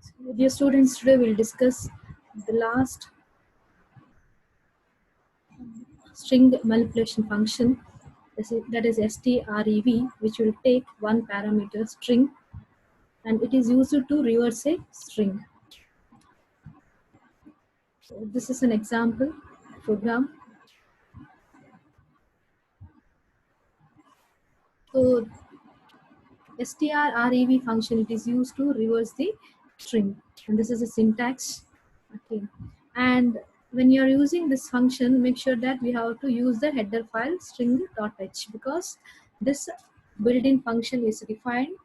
So, dear students, today we'll discuss the last string manipulation function, that is STREV, which will take one parameter string and it is used to reverse a string. So this is an example program. So strrev function, it is used to reverse the string, and this is a syntax. Okay, and when you are using this function, make sure that we have to use the header file string.h, because this built-in function is defined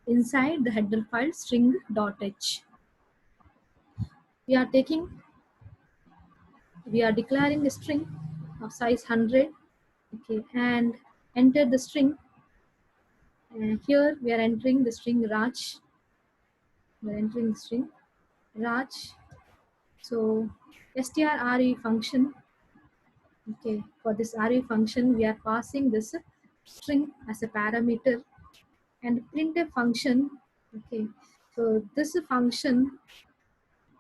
inside the header file string.h. We are declaring a string of size 100. Okay, and enter the string. And here we are entering the string Raj. We are entering the string Raj. So strre function. Okay, for this re function, we are passing this string as a parameter, and printf function. Okay, so this function,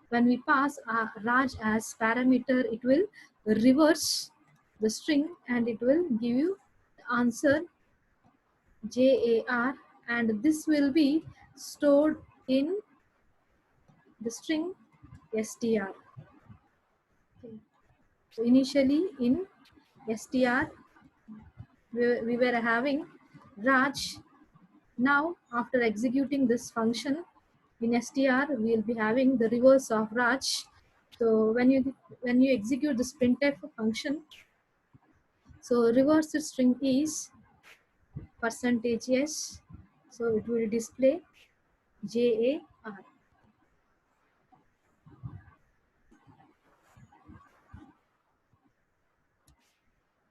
when we pass Raj as parameter, it will reverse the string and it will give you the answer JAR, and this will be stored in the string str. Okay. So initially in str, we were having Raj. Now after executing this function in str, we will be having the reverse of Raj. So when you execute this printf function, so reverse string is %s, so it will display JAR.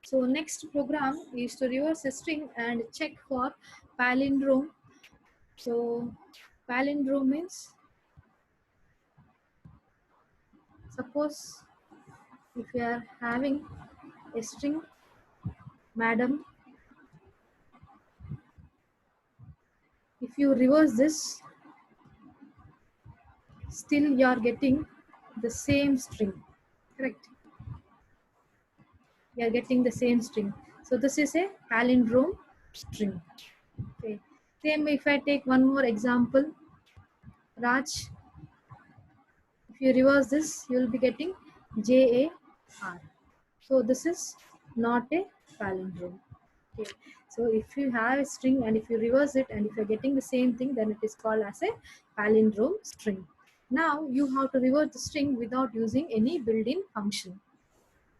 So next program is to reverse a string and check for palindrome. So palindrome means, suppose if you are having a string madam, if you reverse this, still you are getting the same string, correct? You are getting the same string. So this is a palindrome string. Okay. Same if I take one more example, Raj. If you reverse this, you will be getting JAR. So this is not a palindrome. Okay. So if you have a string and if you reverse it and if you're getting the same thing, then it is called as a palindrome string. Now you have to reverse the string without using any built-in function.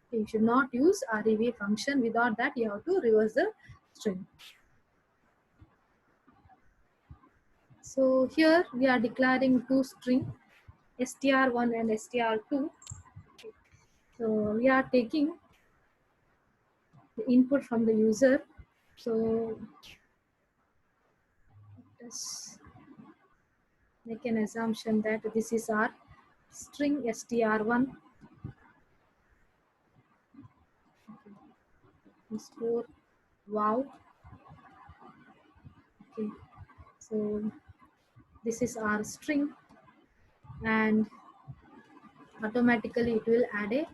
Okay. You should not use REV function. Without that, you have to reverse the string. So here we are declaring two strings, str1 and str2. So we are taking the input from the user. So let's make an assumption that this is our string str1. We store wow. Okay, so this is our string, and automatically it will add a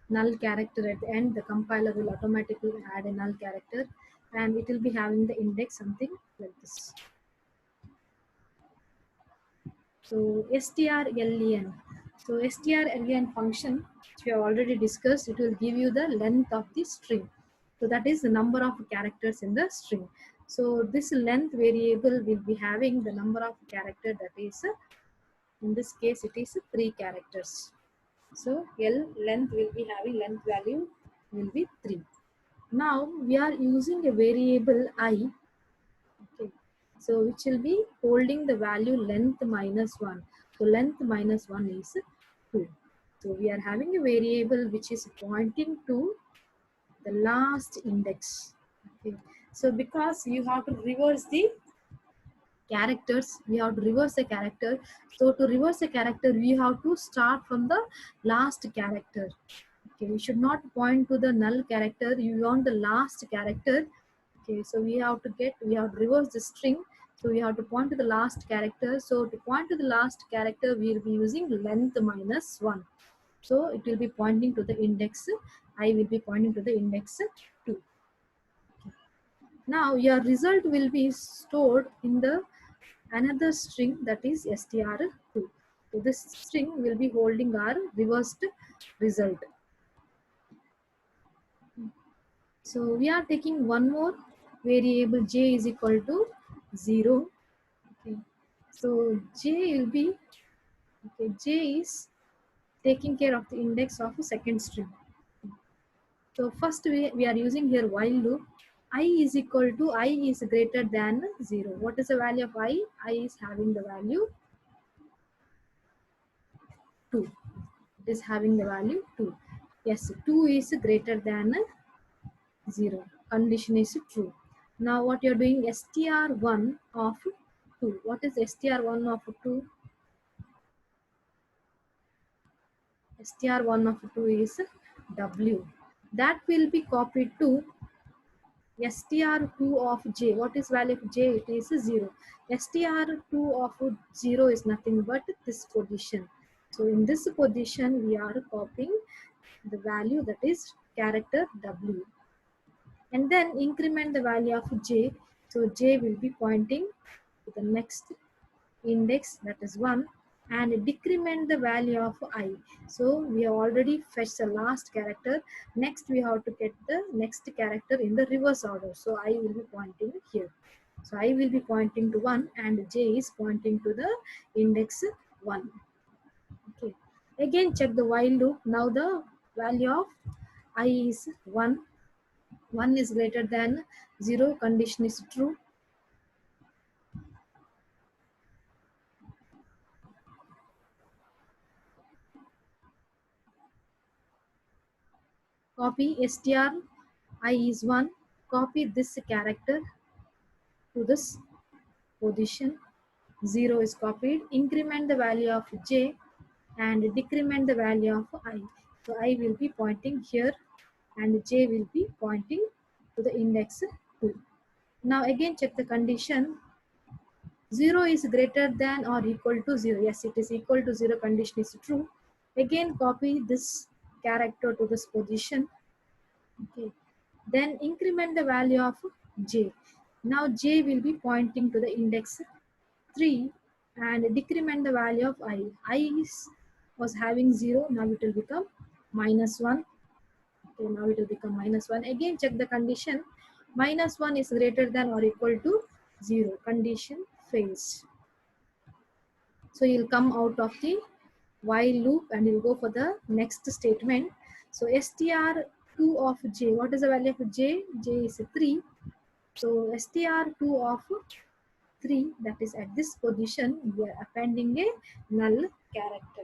null character at the end. The compiler will automatically add a null character, and it will be having the index something like this. So strlen. So strlen function, which we have already discussed, it will give you the length of the string. So that is the number of characters in the string. So this length variable will be having the number of character, that is, in this case it is 3 characters. So L length will be having, length value will be 3. Now we are using a variable I. Okay. So which will be holding the value length minus 1. So length minus 1 is 2. So we are having a variable which is pointing to the last index. Okay. So because you have to reverse the characters, we have to reverse a character. So to reverse a character, we have to start from the last character. Okay, you should not point to the null character, you want the last character. Okay, so we have to reverse the string. So we have to point to the last character. So to point to the last character, we will be using length minus 1. So it will be pointing to the index. I will be pointing to the index 2. Now your result will be stored in the another string, that is str2. So this string will be holding our reversed result. So we are taking one more variable, j is equal to 0. Okay. So j will be, okay, j is taking care of the index of a second string. So first we are using here while loop. I is equal to, I is greater than 0. What is the value of I? I is having the value 2. It is having the value 2. Yes, 2 is greater than 0. Condition is true. Now what you are doing, str1 of 2. What is str1 of 2? Str1 of 2 is w. That will be copied to str2 of j. What is value of j? It is 0. str2 of 0 is nothing but this position. So in this position we are copying the value, that is character w, and then increment the value of j. So j will be pointing to the next index, that is 1, and decrement the value of I. So we have already fetched the last character. Next we have to get the next character in the reverse order. So I will be pointing here. So I will be pointing to 1 and j is pointing to the index 1. Okay. Again check the while loop. Now the value of I is 1. 1 is greater than 0. Condition is true. Copy str I is 1. Copy this character to this position. 0 is copied. Increment the value of j and decrement the value of I. So I will be pointing here and j will be pointing to the index 2. Now again check the condition. 0 is greater than or equal to 0. Yes, it is equal to 0. Condition is true. Again copy this character to this position. Okay. Then increment the value of j. Now j will be pointing to the index 3 and decrement the value of I. I was having 0. Now it will become minus 1. Okay, now it will become minus 1. Again check the condition. Minus 1 is greater than or equal to 0. Condition fails. So you'll come out of the while loop and you'll go for the next statement. So str2 of j. What is the value of j? J is 3. So str2 of 3, that is at this position, we are appending a null character.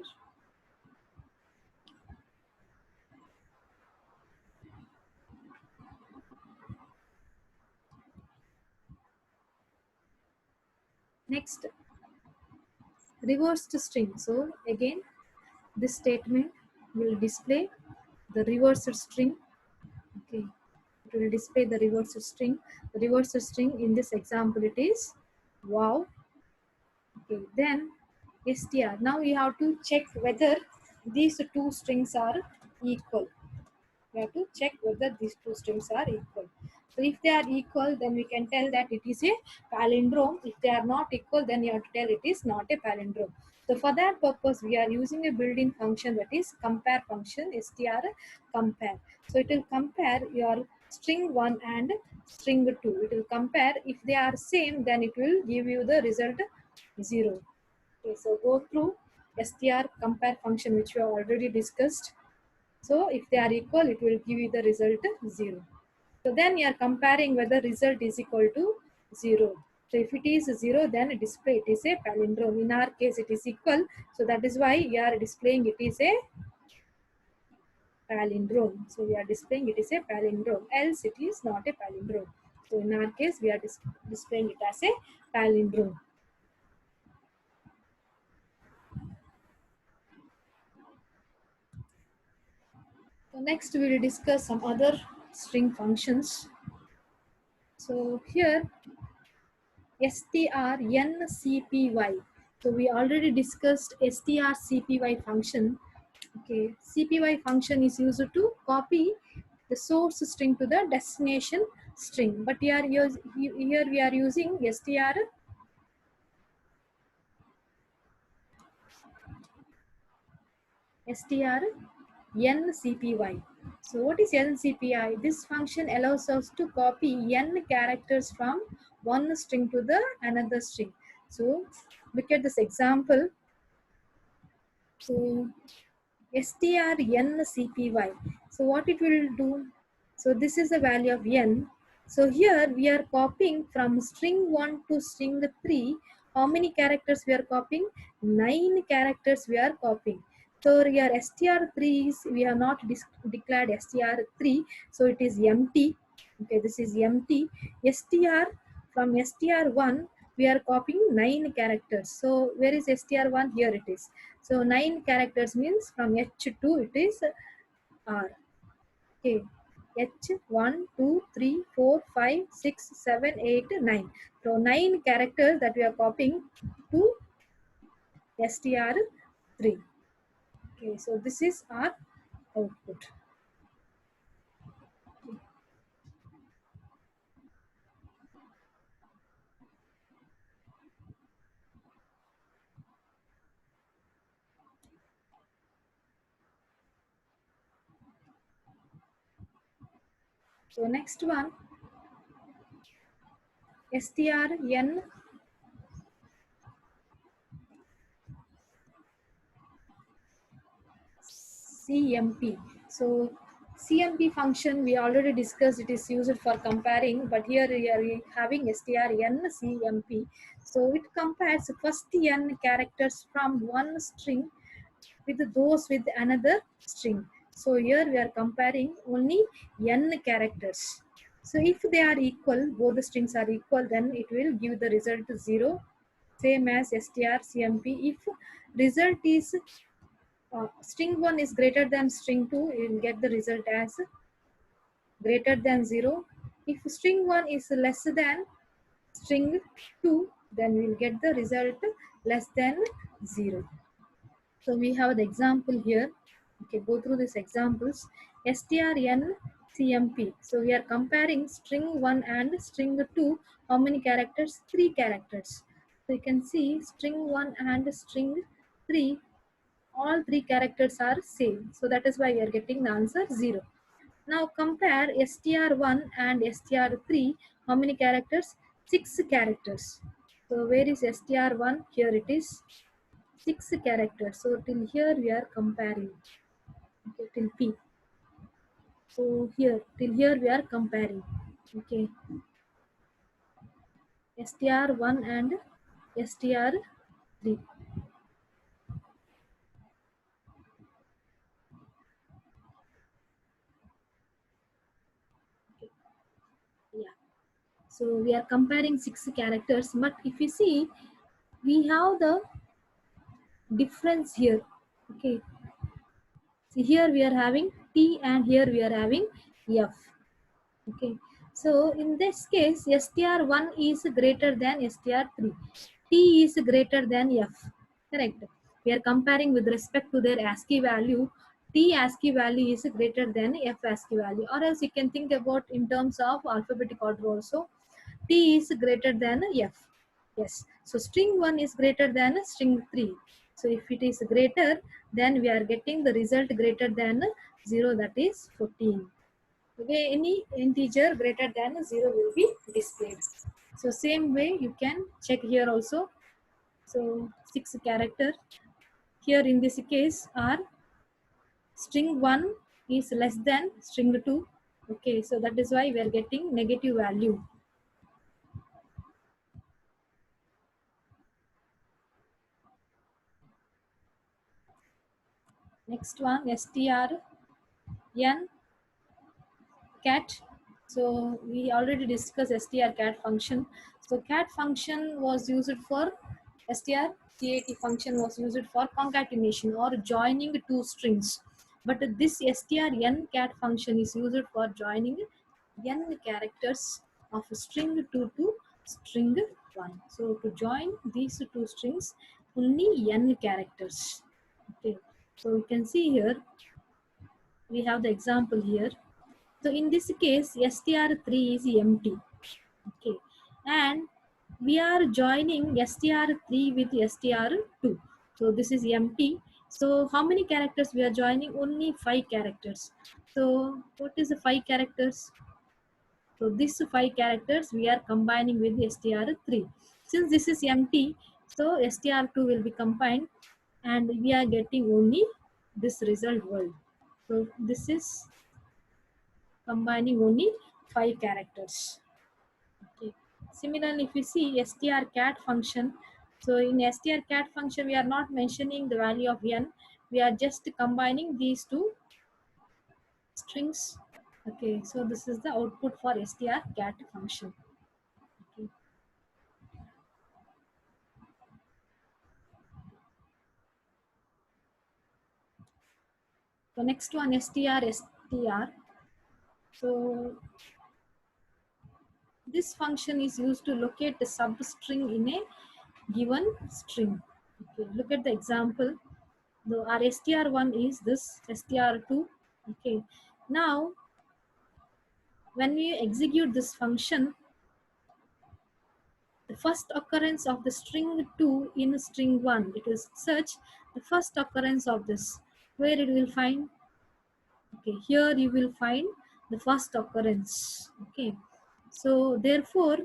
Next, reversed string. So again, this statement will display the reversed string. Okay, it will display the reversed string. The reversed string in this example it is wow. Okay, then str. Now we have to check whether these two strings are equal. We have to check whether these two strings are equal. So if they are equal, then we can tell that it is a palindrome. If they are not equal, then you have to tell it is not a palindrome. So for that purpose, we are using a built-in function, that is compare function, str compare. So it will compare your string 1 and string 2. It will compare. If they are same, then it will give you the result 0. Okay, so go through str compare function, which we have already discussed. So if they are equal, it will give you the result 0. So then you are comparing whether result is equal to 0. So if it is 0, then display it is a palindrome. In our case, it is equal. So that is why we are displaying it is a palindrome. So we are displaying it is a palindrome. Else it is not a palindrome. So in our case, we are displaying it as a palindrome. So next we will discuss some other string functions. So here strncpy. So we already discussed strcpy function. Okay, cpy function is used to copy the source string to the destination string, but here we are using strncpy. So what is ncpi? This function allows us to copy n characters from one string to the another string. So look at this example. So strncpy. So what it will do? So this is the value of n. So here we are copying from string 1 to string 3. How many characters we are copying? 9 characters we are copying. So here str3 is, we have not declared str3, so it is empty. Okay, this is empty. Str, from str1 we are copying 9 characters. So where is str1? Here it is. So 9 characters means from H2 it is R. Okay. H 1, 2, 3, 4, 5, 6, 7, 8, 9. So 9 characters that we are copying to str3. Okay, so this is our output. So next one, strncmp. So CMP function we already discussed, it is used for comparing, but here we are having strncmp. So it compares first n characters from one string with those with another string. So here we are comparing only n characters. So if they are equal, both the strings are equal, then it will give the result 0, same as strcmp. If result is string 1 is greater than string 2, you will get the result as greater than 0. If string 1 is less than string 2, then we will get the result less than 0. So we have the example here. Okay, go through these examples. strncmp. So we are comparing string 1 and string 2. How many characters? 3 characters. So you can see string 1 and string 3, all 3 characters are same. So that is why we are getting the answer 0. Now compare str1 and str3. How many characters? 6 characters. So where is str1? Here it is. 6 characters. So till here we are comparing. Okay, till P. So till here we are comparing. Okay. str1 and str3. Yeah. So we are comparing 6 characters, but if you see, we have the difference here. Okay, so here we are having T and here we are having F. Okay, so in this case str1 is greater than str3, T is greater than F, correct? We are comparing with respect to their ASCII value. T ASCII value is greater than F ASCII value, or else you can think about in terms of alphabetic order also. T is greater than F. Yes. So string 1 is greater than string 3. So if it is greater, then we are getting the result greater than 0, that is 14. Okay, any integer greater than 0 will be displayed. So same way you can check here also. So 6 character. Here in this case are string 1 is less than string 2. Okay, so that is why we are getting negative value. Next one, str n cat. So we already discussed str cat function. So cat function was used for str cat function was used for concatenation or joining two strings. But this str n cat function is used for joining n characters of string 2 to string 1. So to join these two strings, only n characters. Okay, so you can see here, we have the example here. So in this case, str3 is empty. Okay, and we are joining str3 with str2. So this is empty. So how many characters we are joining? Only 5 characters. So what is the 5 characters? So these 5 characters we are combining with str3. Since this is empty, so str2 will be combined, and we are getting only this result world. So this is combining only 5 characters. Okay. Similarly, if we see strcat function, so in strcat function, we are not mentioning the value of n. We are just combining these two strings. Okay, so this is the output for strcat function. Okay. So next one, str. So this function is used to locate the substring in a given string. Okay, look at the example. Our str1 is this str2. Okay, now when we execute this function, the first occurrence of the string 2 in string 1, it will search the first occurrence of this, where it will find. Okay, here you will find the first occurrence. Okay, so therefore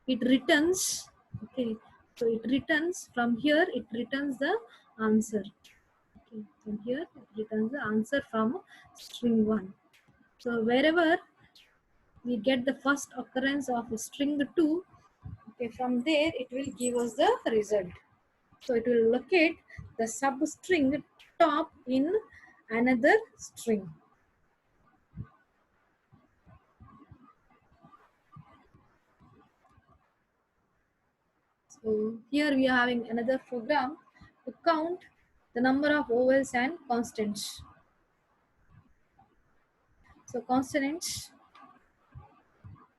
it returns. Okay, so it returns from here, it returns the answer. Okay, from here it returns the answer from string 1. So wherever we get the first occurrence of string 2, okay, from there it will give us the result. So it will locate the substring top in another string. So here we are having another program to count the number of vowels and consonants. So consonants.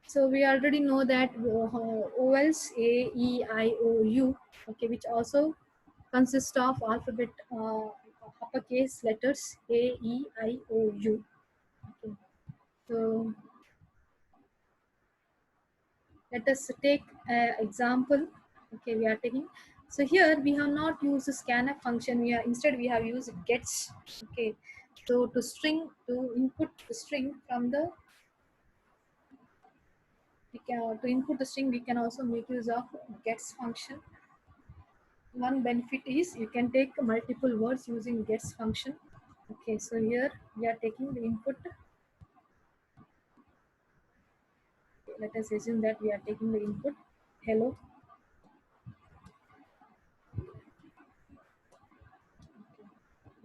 So we already know that vowels A, E, I, O, U, okay, which also consist of alphabet uppercase letters A, E, I, O, U. Okay. So let us take an example. Okay, we are taking. So here we have not used the scanf function. Instead we have used gets. Okay. So to input the string from the to input the string, we can also make use of gets function. One benefit is you can take multiple words using gets function. Okay, so here we are taking the input. Let us assume that we are taking the input hello.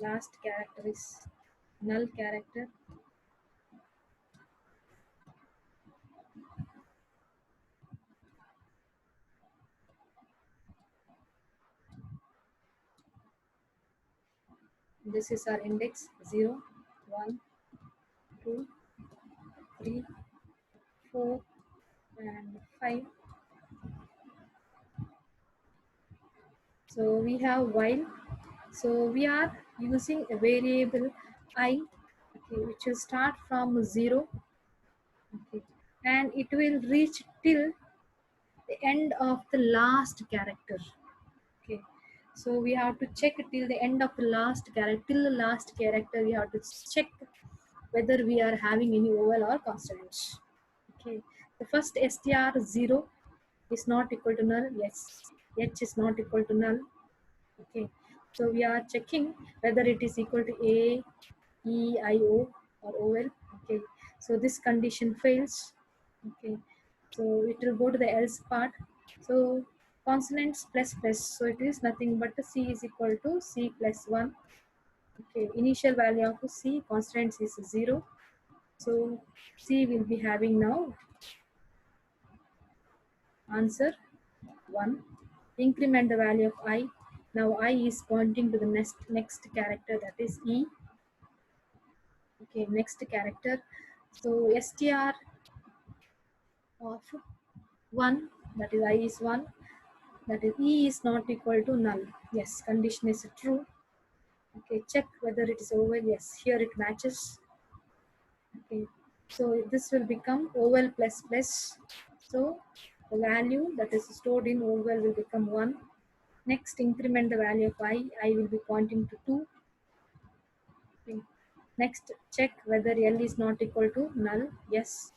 Last character is null character. This is our index 0, 1, 2, 3, 4, and 5. So we have while. So we are using a variable I, okay, which will start from 0, okay, and it will reach till the end of the last character. Okay, so we have to check till the end of the last character. Till the last character, we have to check whether we are having any vowel or consonants. Okay, the first str0 is not equal to null. Yes, h is not equal to null. Okay, so we are checking whether it is equal to a, e, I, o, or ol. Okay, so this condition fails. Okay, so it will go to the else part. So consonants plus plus, so it is nothing but c is equal to c plus 1. Okay, initial value of c consonants is 0. So c will be having now answer 1. Increment the value of I. Now I is pointing to the next character, that is e. Okay, next character. So str of 1, that is I is 1. that is E is not equal to null. Yes, condition is true. Okay, check whether it is oval. Yes, here it matches. Okay, so this will become oval plus plus. So the value that is stored in oval will become 1. Next, increment the value of I. I will be pointing to 2. Okay. Next, check whether L is not equal to null. Yes,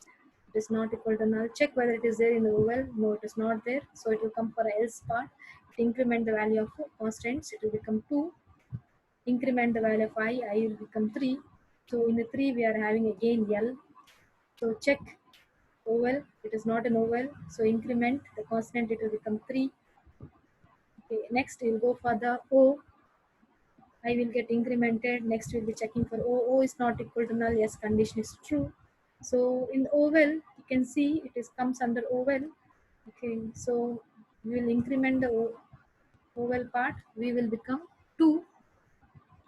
it is not equal to null. Check whether it is there in the oval. No, it is not there. So it will come for else part. Increment the value of constants. It will become 2. Increment the value of I will become 3. So in the 3 we are having again L. So check oval. It is not an oval. So increment the constant. It will become 3. Okay. Next we'll go for the O. I will get incremented. Next we'll be checking for O. O is not equal to null. Yes, condition is true. So in the oval, you can see it is comes under oval. Okay, so we will increment the oval part. We will become 2.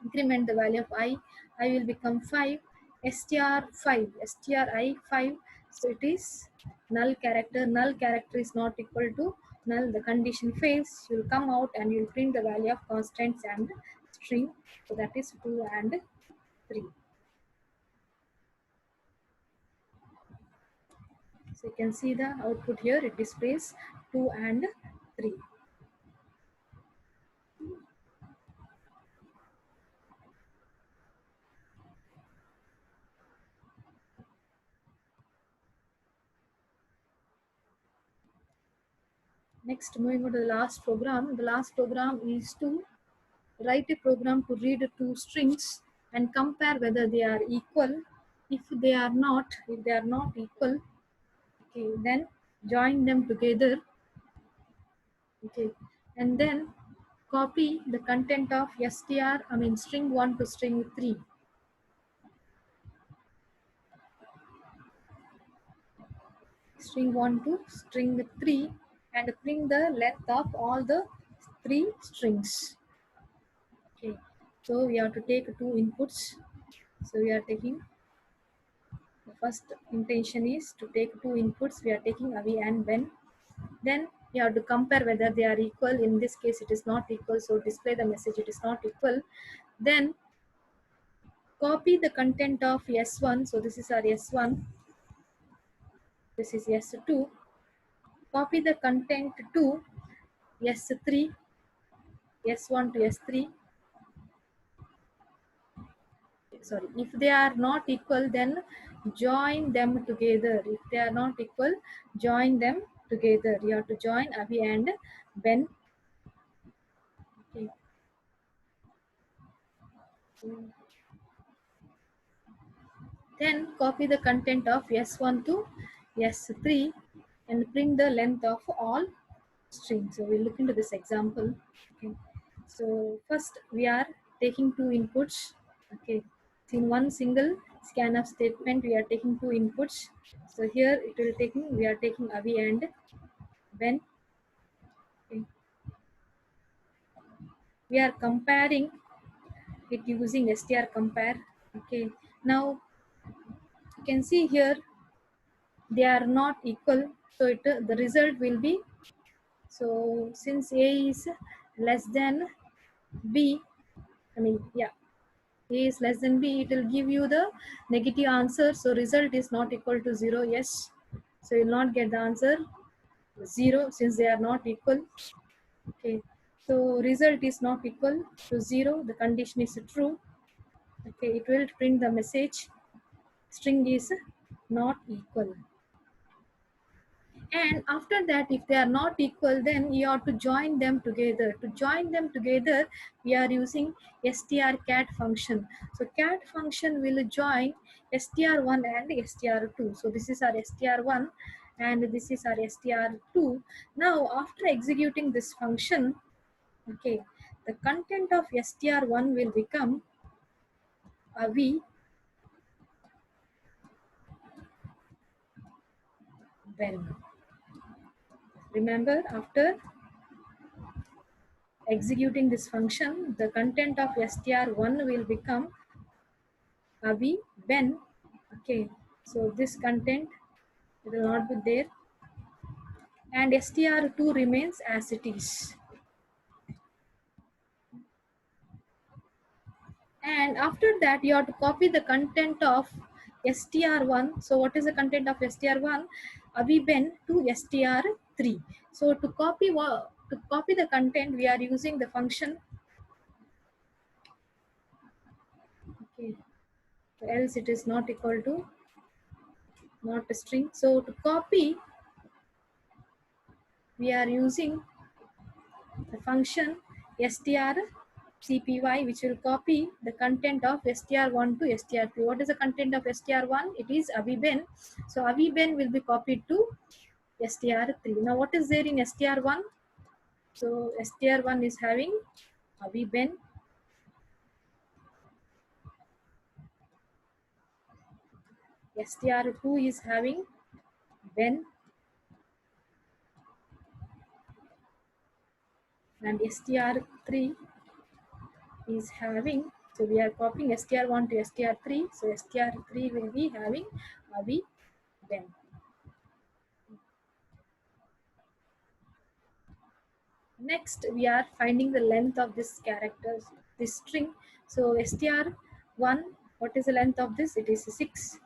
Increment the value of I will become 5. str5, stri 5. So it is null character. Null character is not equal to null. The condition fails. You will come out and you will print the value of constants and string. So that is 2 and 3. So you can see the output here. It displays 2 and 3. Next, moving on to the last program. The last program is to write a program to read two strings and compare whether they are equal. If they are not equal, okay, then join them together. Okay, and then copy the content of string 1 to string 3. String 1 to string 3 and print the length of all the 3 strings. Okay, so we have to take 2 inputs. So we are taking, the first intention is to take 2 inputs. We are taking Avi and Ben. Then you have to compare whether they are equal. In this case, it is not equal. So display the message it is not equal. Then copy the content of S1. So this is our S1. This is S2. Copy the content to S3. S1 to S3. Sorry, if they are not equal, then join them together. If they are not equal, join them together. You have to join Avi and Ben. Okay. Then copy the content of S1 to S3 and print the length of all strings. So we'll look into this example. Okay. So first we are taking 2 inputs. Okay. In one single scanf statement, we are taking 2 inputs. So here we are taking Avi and Ben. Okay. We are comparing it using str compare. Okay. Now you can see here they are not equal. So the result will be, so since A is less than B, A is less than B, it will give you the negative answer. So result is not equal to 0. Yes. So you will not get the answer 0 since they are not equal. Okay. So result is not equal to 0. The condition is true. Okay. It will print the message string is not equal. And after that, if they are not equal, then you have to join them together. To join them together, we are using strcat function. So cat function will join str1 and str2. So this is our str1 and this is our str2. Now after executing this function, okay, the content of str1 will become Avi, Ben. Remember, after executing this function, the content of str1 will become Avi, Ben. Okay, so this content will not be there. and str2 remains as it is. And after that you have to copy the content of str1. So what is the content of str1? Aviben to str3. So to copy the content, we are using the function, okay, else it is not equal to not a string. So to copy, we are using the function strcpy, which will copy the content of str1 to str3. What is the content of str1? It is aviben. So aviben will be copied to str3. Now what is there in str1? So str1 is having aviben, str2 is having ben, and str3 is having, so we are copying str1 to str3, so str3 will be having aviben. Next, we are finding the length of this characters, this string. So str1, what is the length of this? It is 6.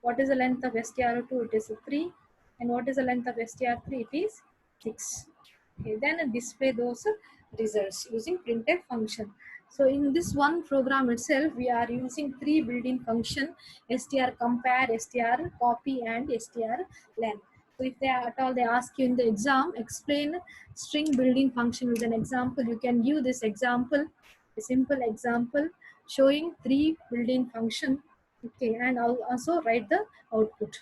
What is the length of str2? It is 3. And what is the length of str3? It is 6. Okay, then display those results using printf function. So in this one program itself, we are using 3 built-in function: str compare, str copy, and str len. So if they at all they ask you in the exam, explain string building function with an example, you can give this example, a simple example showing 3 built-in function. Okay, and I'll also write the output.